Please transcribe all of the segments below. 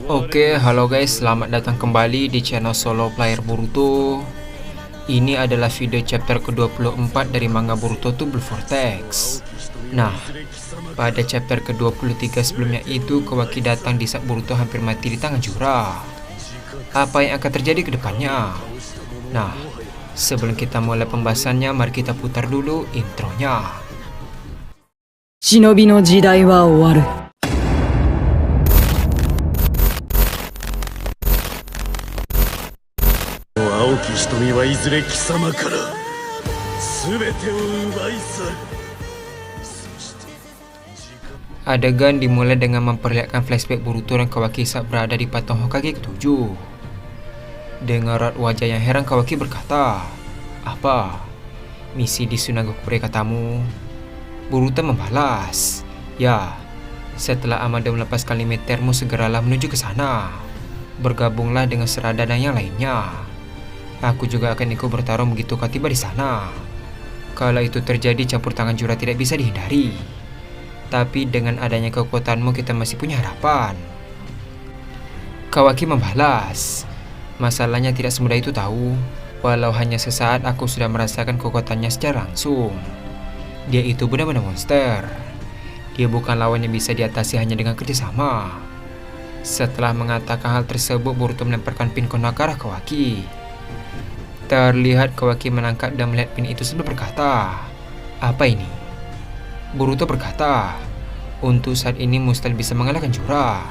Oke, halo guys, selamat datang kembali di channel Solo Player Boruto. Ini adalah video chapter ke-24 dari manga Boruto to Blue Vortex. Nah, pada chapter ke-23 sebelumnya itu Kawaki datang di saat Boruto hampir mati di tangan Jura. Apa yang akan terjadi ke depannya? Nah, sebelum kita mulai pembahasannya, mari kita putar dulu intronya. Shinobi no jidai wa owaru. 青き瞳はいずれ貴様から全てを奪い去る。 Adegan dimulai dengan memperlihatkan flashback Boruto dan Kawaki saat berada di patung Hokage ke-7. Dengan raut wajah yang heran, Kawaki berkata, "Apa? Misi di Tsunagakure katamu?" Boruto membalas, "Ya, setelah Amado melepaskan limit termo, segeralah menuju ke sana. Bergabunglah dengan Serada dan yang lainnya. Aku juga akan ikut bertarung begitu kau tiba di sana. Kalau itu terjadi, campur tangan Jura tidak bisa dihindari. Tapi dengan adanya kekuatanmu, kita masih punya harapan." Kawaki membalas, "Masalahnya tidak semudah itu tahu. Walau hanya sesaat, aku sudah merasakan kekuatannya secara langsung. Dia itu benar-benar monster. Dia bukan lawan yang bisa diatasi hanya dengan kerjasama." Setelah mengatakan hal tersebut, Boruto melemparkan pin Konoha ke arah Kawaki. Terlihat Kawaki menangkap dan melihat pin itu sambil berkata, "Apa ini?" Boruto berkata, "Untuk saat ini mustahil bisa mengalahkan Jura.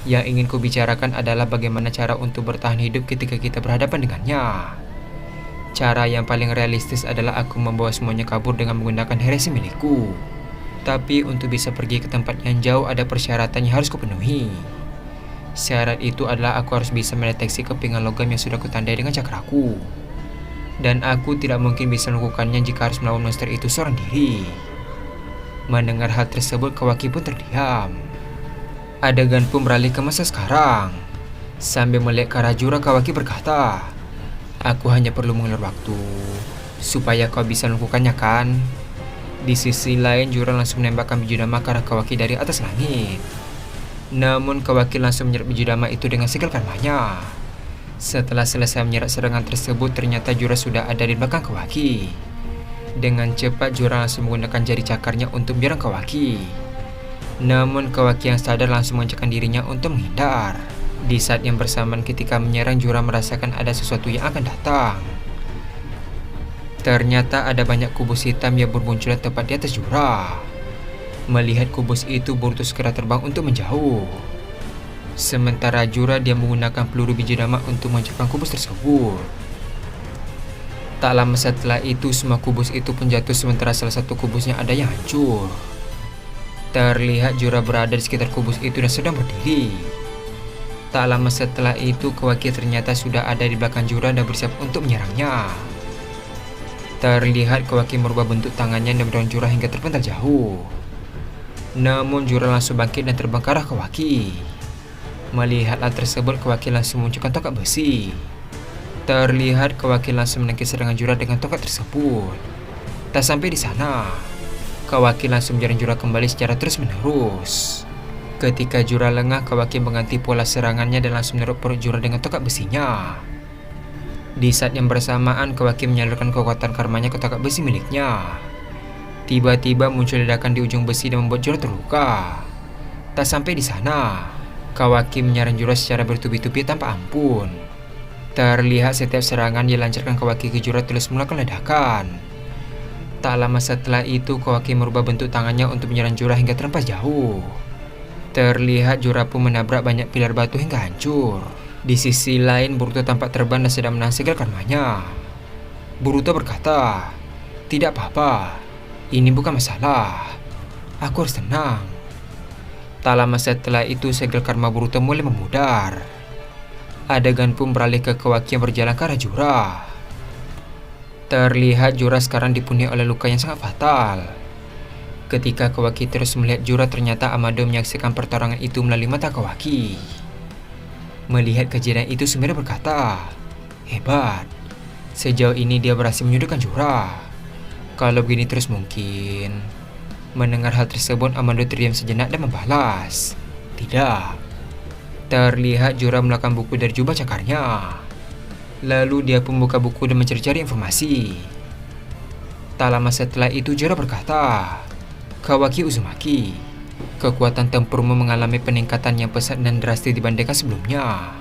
Yang ingin kubicarakan adalah bagaimana cara untuk bertahan hidup ketika kita berhadapan dengannya. Cara yang paling realistis adalah aku membawa semuanya kabur dengan menggunakan heresi milikku. Tapi untuk bisa pergi ke tempat yang jauh ada persyaratan yang harus kupenuhi. Syarat itu adalah aku harus bisa mendeteksi kepingan logam yang sudah kutandai dengan cakraku. Dan aku tidak mungkin bisa melakukannya jika harus melawan monster itu seorang diri." Mendengar hal tersebut, Kawaki pun terdiam. Adegan pun beralih ke masa sekarang. Sambil melihat ke arah Jura, Kawaki berkata, "Aku hanya perlu mengulur waktu supaya kau bisa melakukannya, kan?" Di sisi lain, Jura langsung menembakkan Bijudama ke arah Kawaki dari atas langit. Namun Kawaki langsung menyerap Bijudama itu dengan segel karmanya. Setelah selesai menyerap serangan tersebut, ternyata Jura sudah ada di belakang Kawaki. Dengan cepat, Jura langsung menggunakan jari cakarnya untuk menyerang Kawaki. Namun Kawaki yang sadar langsung mengencangkan dirinya untuk menghindar. Di saat yang bersamaan ketika menyerang, Jura merasakan ada sesuatu yang akan datang. Ternyata ada banyak kubus hitam yang bermunculan tepat di atas Jura. Melihat kubus itu, Boruto segera terbang untuk menjauh. Sementara Jura dia menggunakan peluru Bijudama untuk mencapkan kubus tersebut. Tak lama setelah itu, semua kubus itu pun jatuh sementara salah satu kubusnya ada yang hancur. Terlihat Jura berada di sekitar kubus itu dan sedang berdiri. Tak lama setelah itu, Kawaki ternyata sudah ada di belakang Jura dan bersiap untuk menyerangnya. Terlihat Kawaki merubah bentuk tangannya dan mendorong Jura hingga terpental jauh. Namun Jura langsung bangkit dan terbang ke arah Kawaki. Melihat hal tersebut, Kawaki langsung menunjukkan tongkat besi. Terlihat Kawaki langsung menangkis serangan Jura dengan tongkat tersebut. Tak sampai di sana, Kawaki langsung menyerang Jura kembali secara terus-menerus. Ketika Jura lengah, Kawaki mengganti pola serangannya dan langsung menyerang perut Jura dengan tongkat besinya. Di saat yang bersamaan, Kawaki menyalurkan kekuatan karmanya ke tongkat besi miliknya. Tiba-tiba muncul ledakan di ujung besi dan membuat Jura terluka. Tak sampai di sana, Kawaki menyerang Jura secara bertubi-tubi tanpa ampun. Terlihat setiap serangan yang dilancarkan Kawaki ke Jura terus melakukan ledakan. Tak lama setelah itu, Kawaki merubah bentuk tangannya untuk menyerang Jura hingga terhempas jauh. Terlihat Jura pun menabrak banyak pilar batu hingga hancur. Di sisi lain, Boruto tampak terbang dan sedang menahan segel karmanya. Boruto berkata, "Tidak apa-apa, ini bukan masalah. Aku harus tenang." Tak lama setelah itu, segel karma Boruto mulai memudar. Adegan pun beralih ke Kawaki yang berjalan ke arah Jura. Terlihat Jura sekarang dipenuhi oleh luka yang sangat fatal. Ketika Kawaki terus melihat Jura, ternyata Amado menyaksikan pertarungan itu melalui mata Kawaki. Melihat kejadian itu, Sumire berkata, "Hebat. Sejauh ini dia berhasil menyudutkan Jura. Kalau begini terus mungkin." Mendengar hal tersebut, Amado terdiam sejenak dan membalas, "Tidak." Terlihat Jura mengeluarkan buku dari jubah cakarnya. Lalu dia pun buka buku dan mencari-cari informasi. Tak lama setelah itu Jura berkata, Kawaki Uzumaki, kekuatan tempurmu mengalami peningkatan yang pesat dan drastis dibandingkan sebelumnya.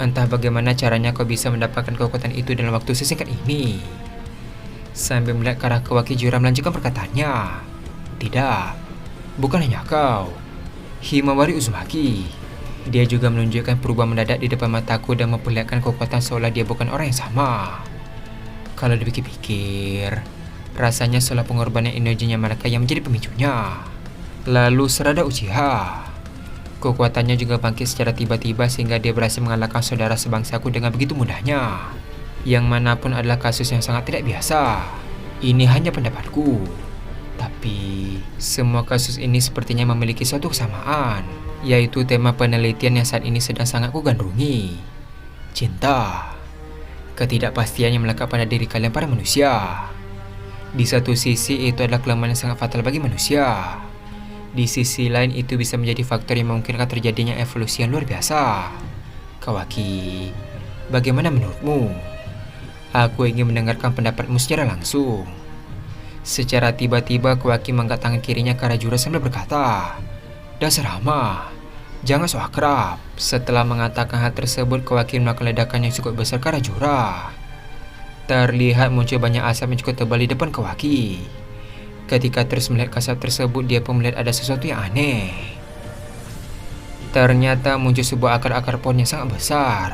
Entah bagaimana caranya kau bisa mendapatkan kekuatan itu dalam waktu sesingkat ini. Sambil melihat ke arah Kawaki, Jura melanjutkan perkataannya. Tidak, bukan hanya kau, Himawari Uzumaki. Dia juga menunjukkan perubahan mendadak di depan mataku dan memperlihatkan kekuatan seolah dia bukan orang yang sama. Kalau dipikir-pikir, rasanya seolah pengorbanan energinya mereka yang menjadi pemicunya. Lalu Sarada Uchiha, kekuatannya juga bangkit secara tiba-tiba sehingga dia berhasil mengalahkan saudara sebangsaku dengan begitu mudahnya. Yang manapun adalah kasus yang sangat tidak biasa. Ini hanya pendapatku. Tapi, semua kasus ini sepertinya memiliki suatu kesamaan, yaitu tema penelitian yang saat ini sedang sangat kugandrungi. Cinta. Ketidakpastian yang melekat pada diri kalian para manusia. Di satu sisi itu adalah kelemahan yang sangat fatal bagi manusia. Di sisi lain itu bisa menjadi faktor yang memungkinkan terjadinya evolusi yang luar biasa. Kawaki, bagaimana menurutmu? Aku ingin mendengarkan pendapatmu secara langsung. Secara tiba-tiba Kawaki mengangkat tangan kirinya ke arah Jura sambil berkata, Dasar hama, jangan so akrab. Setelah mengatakan hal tersebut, Kawaki melakukan ledakan yang cukup besar ke arah Jura. Terlihat muncul banyak asap yang cukup tebal di depan Kawaki. Ketika terus melihat asap tersebut, dia pun melihat ada sesuatu yang aneh. Ternyata muncul sebuah akar-akar pohon yang sangat besar.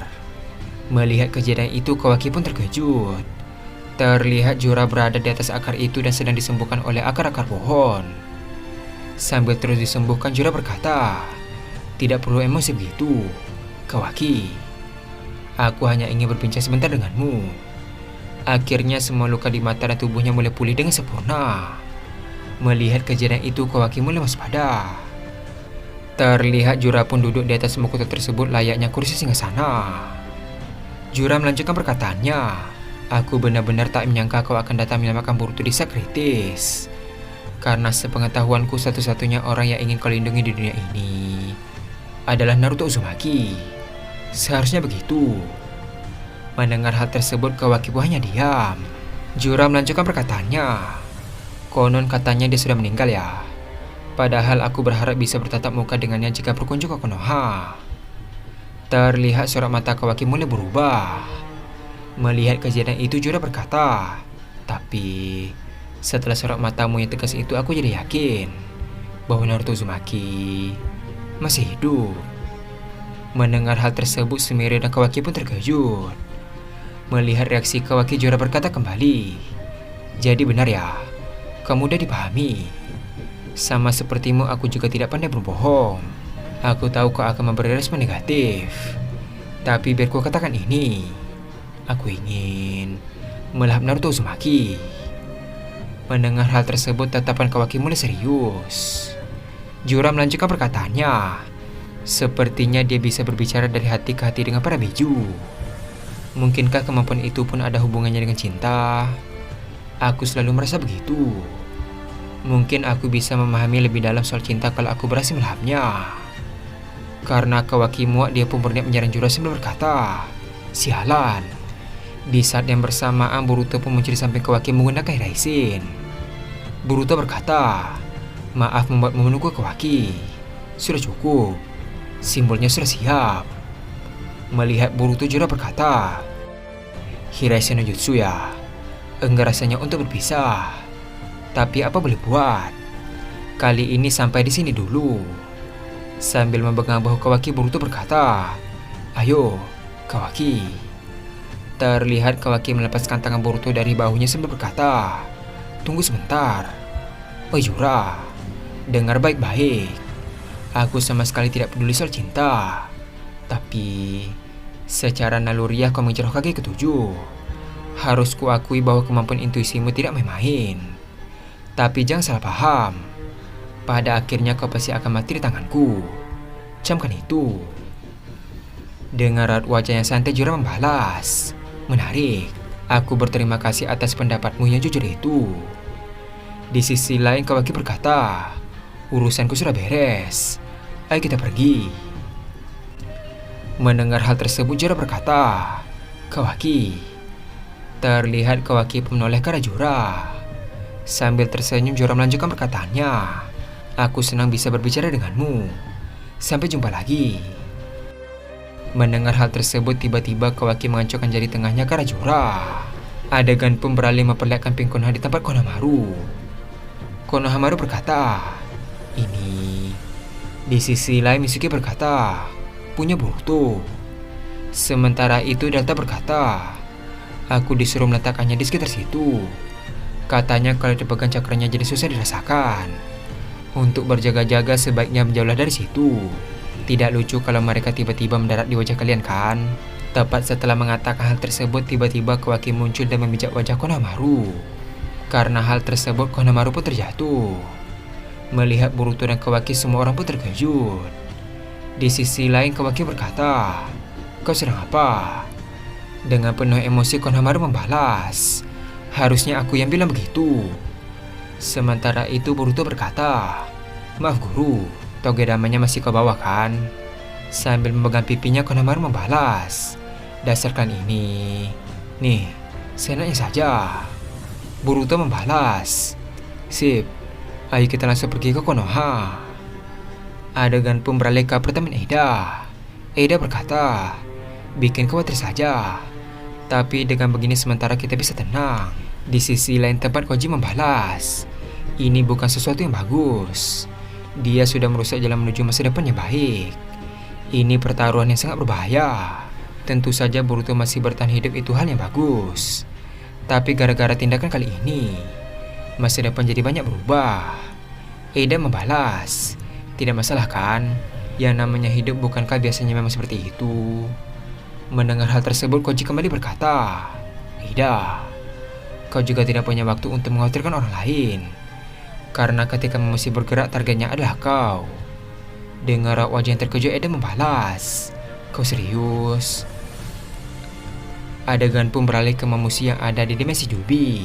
Melihat kejadian itu, Kawaki pun terkejut. Terlihat Jura berada di atas akar itu dan sedang disembuhkan oleh akar-akar pohon. Sambil terus disembuhkan, Jura berkata, Tidak perlu emosi begitu, Kawaki. Aku hanya ingin berbincang sebentar denganmu. Akhirnya semua luka di mata dan tubuhnya mulai pulih dengan sempurna. Melihat kejadian itu, Kawaki mulai waspada. Terlihat Jura pun duduk di atas mahkota tersebut layaknya kursi singgasana. Jura melanjutkan perkataannya, Aku benar-benar tak menyangka kau akan datang menyelamatkan Boruto di saat kritis. Karena sepengetahuanku satu-satunya orang yang ingin kau lindungi di dunia ini adalah Naruto Uzumaki. Seharusnya begitu. Mendengar hal tersebut, Kawaki pun hanya diam. Jura melanjutkan perkataannya, Konon katanya dia sudah meninggal ya. Padahal aku berharap bisa bertatap muka dengannya jika berkunjung ke Konoha. Terlihat sorot mata Kawaki mulai berubah. Melihat kejadian itu, Jura berkata, Tapi setelah sorot matamu yang tegas itu, aku jadi yakin bahwa Naruto Uzumaki masih hidup. Mendengar hal tersebut, Sumire dan Kawaki pun terkejut. Melihat reaksi Kawaki, Jura berkata kembali, Jadi benar ya, kamu udah dipahami. Sama sepertimu, aku juga tidak pandai berbohong. Aku tahu kau akan memberi respon negatif. Tapi biar ku katakan ini, aku ingin melahap Naruto Uzumaki. Mendengar hal tersebut, tatapan Kawaki mulai serius. Jura melanjutkan perkataannya. Sepertinya dia bisa berbicara dari hati ke hati dengan para biju. Mungkinkah kemampuan itu pun ada hubungannya dengan cinta? Aku selalu merasa begitu. Mungkin aku bisa memahami lebih dalam soal cinta kalau aku berhasil melahapnya. Karena Kawaki muak, dia pun berniat menyerang Jura sambil berkata, Sialan. Di saat yang bersamaan, Boruto pun muncul di samping Kawaki menggunakan Hiraishin. Boruto berkata, Maaf membuatmu menunggu Kawaki. Sudah cukup. Simbolnya sudah siap. Melihat Boruto, Jura berkata, Hiraishin no Jutsu ya. Enggak rasanya untuk berpisah. Tapi apa boleh buat? Kali ini sampai di sini dulu. Sambil memegang bahu Kawaki, Boruto berkata, Ayo, Kawaki. Terlihat Kawaki melepaskan tangan Boruto dari bahunya sambil berkata, Tunggu sebentar. Oh Jura, dengar baik-baik. Aku sama sekali tidak peduli soal cinta. Tapi secara naluriah kau mengejar Hokage ketujuh. Harus kuakui bahwa kemampuan intuisimu tidak main-main. Tapi jangan salah paham. Pada akhirnya kau pasti akan mati di tanganku. Camkan itu. Dengan raut wajah yang santai, Jura membalas, Menarik. Aku berterima kasih atas pendapatmu yang jujur itu. Di sisi lain, Kawaki berkata, Urusanku sudah beres. Ayo kita pergi. Mendengar hal tersebut, Jura berkata, "Kawaki." Terlihat Kawaki pun menoleh ke arah Jura. Sambil tersenyum, Jura melanjutkan perkataannya, "Aku senang bisa berbicara denganmu. Sampai jumpa lagi." Mendengar hal tersebut, tiba-tiba Kawaki mengancurkan jari tengahnya ke arah Jura. Adegan pun beralih memperlihatkan Pink Konoha di tempat Konohamaru. Konohamaru berkata, "Ini." Di sisi lain, Mitsuki berkata, "Punya Boruto." Sementara itu Delta berkata, "Aku disuruh meletakkannya di sekitar situ. Katanya kalau dipegang cakranya jadi susah dirasakan. Untuk berjaga-jaga sebaiknya menjauhlah dari situ. Tidak lucu kalau mereka tiba-tiba mendarat di wajah kalian kan?" Tepat setelah mengatakan hal tersebut, tiba-tiba Kawaki muncul dan memijak wajah Konohamaru. Karena hal tersebut, Konohamaru pun terjatuh. Melihat Boruto dan Kawaki, semua orang pun terkejut. Di sisi lain, Kawaki berkata, "Kau sedang apa?" Dengan penuh emosi, Konohamaru membalas, "Harusnya aku yang bilang begitu." Sementara itu Boruto berkata, "Maaf guru, toge damanya masih ke bawah kan?" Sambil memegang pipinya, Konohamaru membalas, "Dasar kalian ini. Nih, seenaknya saja." Boruto membalas, "Sip, ayo kita langsung pergi ke Konoha." Adegan pun beralih ke apartemen Eida. Eida berkata, "Bikin khawatir saja. Tapi dengan begini sementara kita bisa tenang." Di sisi lain tempat, Koji membalas, "Ini bukan sesuatu yang bagus. Dia sudah merusak jalan menuju masa depan yang baik. Ini pertaruhan yang sangat berbahaya. Tentu saja Boruto masih bertahan hidup, itu hal yang bagus. Tapi gara-gara tindakan kali ini, masa depan jadi banyak berubah." Eida membalas, "Tidak masalah kan? Yang namanya hidup bukankah biasanya memang seperti itu?" Mendengar hal tersebut, Koji kembali berkata, "Eida, kau juga tidak punya waktu untuk mengkhawatirkan orang lain. Karena ketika mesti bergerak, targetnya adalah kau." Dengar wajah yang terkejut, Eida membalas, "Kau serius?" Adegan pun beralih ke Mamushi yang ada di dimensi Jubi.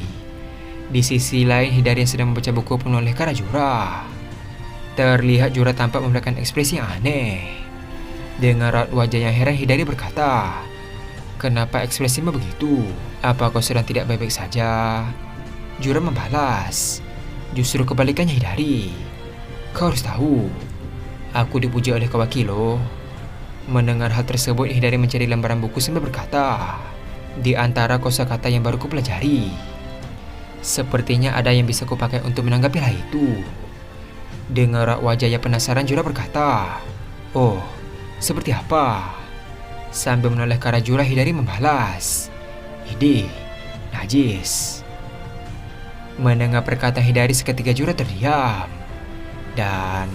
Di sisi lain, Hidari yang sedang membaca buku pun menoleh ke arah Jura. Terlihat Jura tampak memperlihatkan ekspresi yang aneh. Dengan raut wajah yang heran, Hidari berkata, "Kenapa ekspresimu begitu? Apa kau sedang tidak baik-baik saja?" Jura membalas, "Justru kebalikannya Hidari. Kau harus tahu, aku dipuji oleh Kawaki loh." Mendengar hal tersebut, Hidari mencari lembaran buku sambil berkata, "Di antara kosakata yang baru kupelajari, sepertinya ada yang bisa kupakai untuk menanggapi hal itu." Dengar wajah yang penasaran, Jura berkata, "Oh, seperti apa?" Sambil menoleh ke arah Jura, Hidari membalas, "Ide, najis." Mendengar perkataan Hidari, seketika Jura terdiam. Dan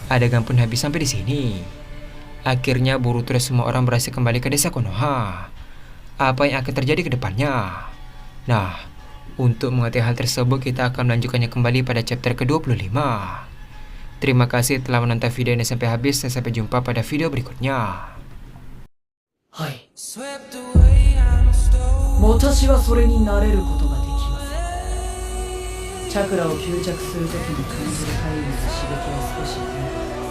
adegan pun habis sampai di sini. Akhirnya Boruto dan semua orang berhasil kembali ke desa Konoha. Apa yang akan terjadi ke depannya? Nah, untuk mengetahui hal tersebut, kita akan melanjutkannya kembali pada chapter ke-25. Terima kasih telah menonton video ini sampai habis, dan sampai jumpa pada video berikutnya. はい。私はそれになれることができます。チャクラを吸着するときに感じる体位の刺激は少しね。